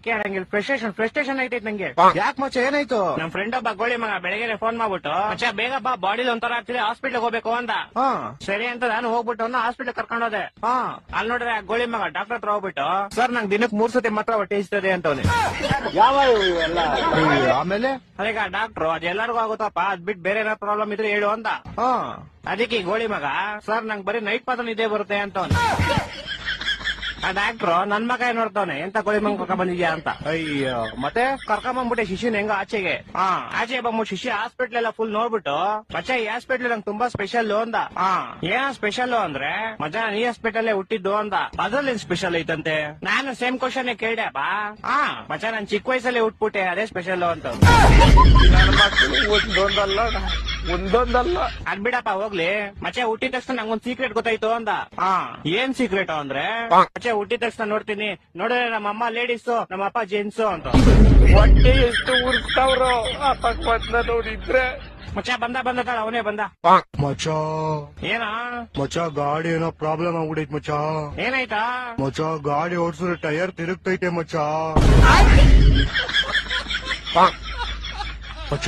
ಕೇಳಂಗಿಲ್ಲ. Frustration ಐತೈತ್ ನಂಗೆ. ಯಾಕೆ ಮಚ್ಚ ಏನಾಯ್ತು? ನಮ್ ಫ್ರೆಂಡ್ ಒಬ್ಬ ಗೋಳಿ ಮಗ ಬೆಳಗ್ಗೆ ಫೋನ್ ಮಾಡ್ಬಿಟ್ಟು ಮಚ್ಚ ಬೇಗ ಬಾ ಬಾಡಿಲಿ ಒಂಥರ ಆಗ್ತಿದೆ ಹಾಸ್ಪಿಟಲ್ ಹೋಗ್ಬೇಕು ಅಂದ. ಸರಿ ಅಂತ ನಾನು ಹೋಗ್ಬಿಟ್ಟು ಹಾಸ್ಪಿಟಲ್ ಕರ್ಕೊಂಡು ಹೋದೆ. ಅಲ್ಲಿ ನೋಡ್ರೆ ಗೋಳಿ ಮಗ ಡಾಕ್ಟರ್ ಹತ್ರ ಹೋಗ್ಬಿಟ್ಟು ಸರ್ ನಂಗೆ ದಿನಕ್ಕೆ 3 ಸತಿ ಮಾತ್ರ ಹೊಟ್ಟೆ ಇಸ್ತದೆ ಅಂತವನೆ. ಯಾವ ಇವೆಲ್ಲ? ಆಮೇಲೆ ಅದೀಗ ಡಾಕ್ಟ್ರು ಅದೆಲ್ಲರಿಗೂ ಆಗುತ್ತಪ್ಪ, ಅದ್ ಬಿಟ್ಟು ಬೇರೆ ಏನಾದ್ರು ಪ್ರಾಬ್ಲಮ್ ಇದ್ರೆ ಹೇಳು ಅಂದ. ಅದಕ್ಕೆ ಗೋಳಿ ಮಗ ಸರ್ ನಂಗೆ ಬರೀ ನೈಟ್ ಮಾತ್ರ ನಿದ್ದೆ ಬರುತ್ತೆ ಅಂತವನೆ. ಆ ಡಾಕ್ಟ್ರು ನನ್ ಮಗ ಏನ್ ನೋಡ್ತಾವನೆ ಎಂತ ಗೋಳಿ ಮಗ ಕರ್ಕೊಂಡ್ ಬಂದಿದ್ಯಾ ಅಂತ. ಅಯ್ಯೋ ಮತ್ತೆ ಕರ್ಕೊಂಬಂದ್ಬಿಟ್ಟೆ ಶಿಶಿನ ಹೆಂಗ ಆಚೆಗೆ. ಆಚೆ ಬಂದ್ಬಿಟ್ಟು ಶಿಶಿ ಹಾಸ್ಪಿಟ್ಲ್ ಎಲ್ಲ ಫುಲ್ ನೋಡ್ಬಿಟ್ಟು ಮಚ್ಚ ಈ ಹಾಸ್ಪಿಟ್ಲ್ ನಂಗೆ ತುಂಬಾ ಸ್ಪೆಷಲ್ ಅಂದ. ಏನ ಸ್ಪೆಷಲ್ ಅಂದ್ರೆ ಮಜಾ ಈ ಹಾಸ್ಪಿಟಲ್ ಹುಟ್ಟಿದ್ದು ಅಂದ. ಅದ್ರಲ್ಲಿ ಸ್ಪೆಷಲ್ ಐತಂತೆ. ನಾನು ಸೇಮ್ ಕ್ವಶನ್ ಕೇಳ್ದೆಪ್ಪ. ಮಚ್ಚ ನಾನ್ ಚಿಕ್ಕ ವಯಸ್ಸಲ್ಲಿ ಹುಟ್ಬಿಟ್ಟೆ ಅದೇ ಸ್ಪೆಷಲ್ ಅಂತ. ಒಂದೊಂದಲ್ಲ ಅದ್ ಬಿಡಪ್ಪ ಹೋಗ್ಲಿ. ಮಚ್ಚ ಹುಟ್ಟಿದ ತಕ್ಷಣ ನಂಗೊಂದ್ ಸೀಕ್ರೆಟ್ ಗೊತ್ತಾಯ್ತು ಅಂದ. ಏನ್ ಸೀಕ್ರೆಟ್ ಅಂದ್ರೆ ಮಚ್ಚ ಹುಟ್ಟಿದ ತಕ್ಷಣ ನೋಡ್ತೀನಿ ನೋಡಿದ್ರೆ ನಮ್ಮ ಅಮ್ಮ ಲೇಡೀಸು ನಮ್ಮ ಅಪ್ಪ ಜೆಂಟ್ಸು ಅಂತ. ಹೊಟ್ಟೆ ಎಷ್ಟು ಉರ್ಸ್ತಾವ್ರೋ ನೋಡಿದ್ರೆ. ಮಚ್ಚ ಬಂದ ತಾಳ ಅವನೇ ಬಂದ. ಮಚ್ಚ ಏನ ಮಚ್ಚ ಗಾಡಿ ಏನೋ ಪ್ರಾಬ್ಲಮ್ ಆಗ್ಬಿಡೈತ್ ಮಚ್ಚ. ಏನಾಯ್ತಾ? ಮಚ್ಚ ಗಾಡಿ ಓಡಿಸಿದ್ರೆ ಟೈರ್ ತಿರುಗ್ತೈತೆ ಮಚ್ಚ. ಮಚ್ಚ